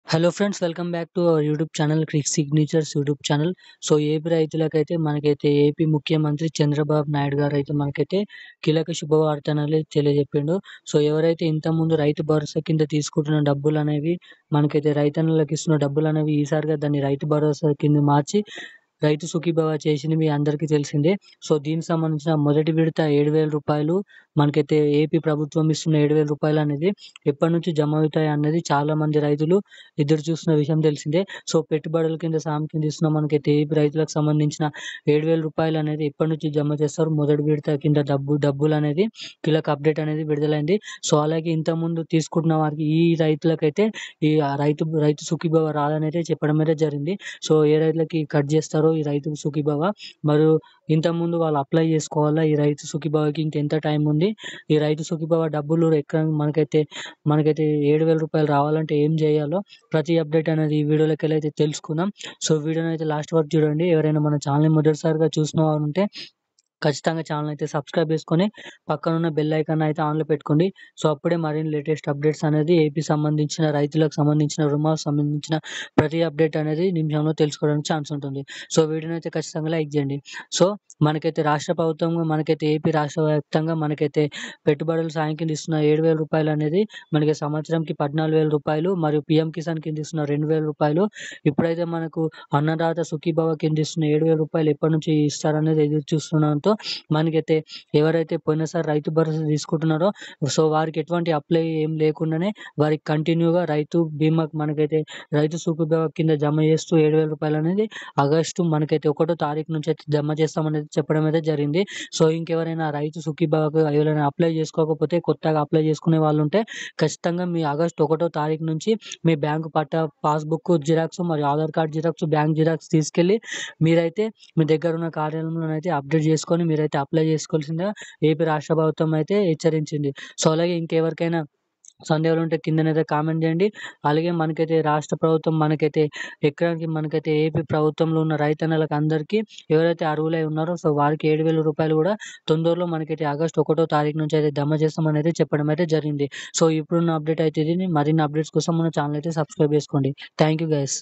Hello friends, welcome back to our YouTube channel Crick Signatures YouTube channel. So AP రైతులకైతే మనకైతే AP ముఖ్యమంత్రి చంద్రబాబు నాయుడు గారు అయితే మనకైతే కీలక శుభవార్త అనేది తెలియజెప్పిండు. సో ఎవరైతే ఇంతకుముందు రైతు భరోసా కింద తీసుకుంటున్న డబ్బులు అనేవి మనకైతే రైతన్నలకు ఇస్తున్న డబ్బులు అనేవి ఈసారిగా దాన్ని రైతు భరోసా కింద మార్చి రైతు సుఖీభవ చేసింది మీ అందరికీ తెలిసిందే. సో దీనికి సంబంధించిన మొదటి విడత రూ. 7,000 మనకైతే ఏపీ ప్రభుత్వం ఇస్తున్న రూ. 7,000 అనేది ఎప్పటి నుంచి జమ అవుతాయి అన్నది చాలా మంది రైతులు ఎదురు చూస్తున్న విషయం తెలిసిందే. సో పెట్టుబడుల కింద సాయం కింద ఇస్తున్న మనకైతే ఏపీ రైతులకు సంబంధించిన రూ. 7,000 అనేది ఎప్పటి నుంచి జమ చేస్తారు, మొదటి విడత కింద డబ్బులు అనేది కీలక అప్డేట్ అనేది విడుదలైంది. సో అలాగే ఇంతకుముందు తీసుకుంటున్న వారికి ఈ రైతులకైతే ఈ రైతు సుఖీభవ రాదనైతే చెప్పడం అయితే జరిగింది. సో ఏ రైతులకి కట్ చేస్తారో ఈ రైతు సుఖీభవ, మరియు ఇంతకుముందు వాళ్ళు అప్లై చేసుకోవాలా ఈ రైతు సుఖీభవకి ఇంకెంత టైం ఉంది, ఈ రైతు సుఖీభవ డబ్బులు ఎక్కడ మనకైతే రూ. 7,000 రావాలంటే ఏం చేయాలో ప్రతి అప్డేట్ అనేది ఈ వీడియోలోకెళ్ళి తెలుసుకుందాం. సో వీడియోని అయితే లాస్ట్ వరకు చూడండి. ఎవరైనా మన ఛానల్‌ని మొదటిసారిగా చూసిన వారు ఉంటే ఖచ్చితంగా ఛానల్ అయితే సబ్స్క్రైబ్ చేసుకొని పక్కనున్న బెల్ ఐకాన్ అయితే ఆన్‌లో పెట్టుకోండి. సో అప్పుడే మరిన్ని లేటెస్ట్ అప్డేట్స్ అనేది ఏపీ సంబంధించిన రైతులకు సంబంధించిన రుణాలకు సంబంధించిన ప్రతి అప్డేట్ అనేది నిమిషంలో తెలుసుకోవడానికి ఛాన్స్ ఉంటుంది. సో వీడియోని అయితే ఖచ్చితంగా లైక్ చేయండి. సో మనకైతే రాష్ట్ర ప్రభుత్వం మనకైతే ఏపీ రాష్ట్ర వ్యాప్తంగా మనకైతే పెట్టుబడుల సాయం కింద ఇస్తున్న రూ. 7,000 అనేది మనకి సంవత్సరంకి రూ. 14,000 మరియు పీఎం కిసాన్ కింద ఇస్తున్న రూ. 2,000. ఇప్పుడైతే మనకు అన్నదాత సుఖీభవ కింద ఇస్తున్న రూ. 7,000 ఎప్పటి నుంచి ఇస్తారనేది ఎదురు చూస్తున్నాంతో మనకైతే ఎవరైతే పోయినసారి రైతు భరోసా తీసుకుంటున్నారో సో వారికి ఎటువంటి అప్లై ఏం లేకుండానే వారికి కంటిన్యూగా రైతు బీమాకి మనకైతే రైతు సుఖీభవ కింద జమ చేస్తూ రూ. 7,000 అనేది ఆగస్టు మనకైతే 1వ తారీఖు నుంచి అయితే జమ చేస్తామనేది చెప్పడం అయితే జరిగింది. సో ఇంకెవరైనా రైతు సుఖీభవకు ఎవరైనా అప్లై చేసుకోకపోతే, కొత్తగా అప్లై చేసుకునే వాళ్ళు ఉంటే ఖచ్చితంగా మీ ఆగస్టు 1వ తారీఖు నుంచి మీ బ్యాంకు పట్టా పాస్‌బుక్ జిరాక్స్ మరియు Aadhaar card xerox, bank xerox తీసుకెళ్ళి మీరైతే మీ దగ్గర ఉన్న కార్యాలయంలోనైతే అప్డేట్ చేసుకొని మీరైతే అప్లై చేసుకోవాల్సిందిగా ఏపీ రాష్ట్ర ప్రభుత్వం అయితే హెచ్చరించింది. సో అలాగే ఇంకెవరికైనా సందేహాలు ఉంటే కిందనైతే కామెంట్ చేయండి. అలాగే మనకైతే రాష్ట్ర ప్రభుత్వం మనకైతే ఎకరానికి మనకైతే ఏపీ ప్రభుత్వంలో ఉన్న రైతన్నలకు అందరికీ ఎవరైతే అర్హులై ఉన్నారో సో వారికి రూ. 7,000 కూడా తొందరలో మనకైతే ఆగస్టు 1వ తారీఖు నుంచి అయితే జమ చేస్తామని అయితే చెప్పడం అయితే జరిగింది. సో ఇప్పుడున్న అప్డేట్ అయితే ఇది. మరిన్ని అప్డేట్స్ కోసం మన ఛానల్ అయితే సబ్స్క్రైబ్ చేసుకోండి. Thank you guys.